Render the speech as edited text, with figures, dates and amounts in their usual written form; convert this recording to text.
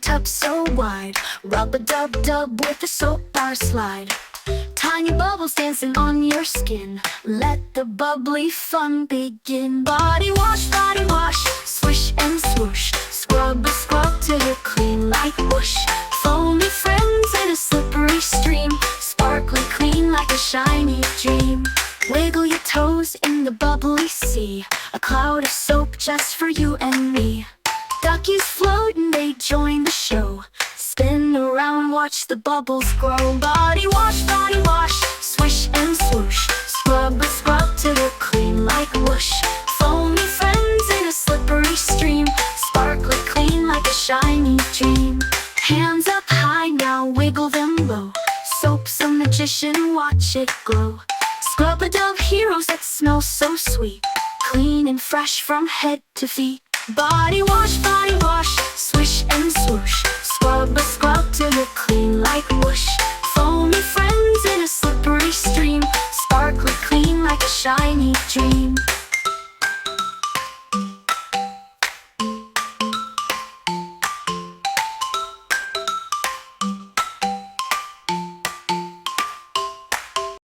tub so wide. Rub-a-dub-dub with the soap bar slide. Tiny bubbles dancing on your skin. Let the bubbly fun begin. Body wash, swish and swoosh. Scrub till you're clean like whoosh. Foamy friends in a slippery stream. Sparkly clean like a shiny dream. Wiggle your toes in the bubbly sea. A cloud of soap just for you and me. Duckies float and they join the show. Spin around, watch the bubbles grow. Body wash, swish and swoosh. Scrub till you're clean like whoosh. Foamy friends in a slippery stream. Sparkly clean like a shiny dream. Hands up high now, wiggle them low. Soap's a magician, watch it glow. Scrub-a-dub heroes that smell so sweet. Clean and fresh from head to feet. Body wash, swish and swoosh. Scrub till you're clean like whoosh.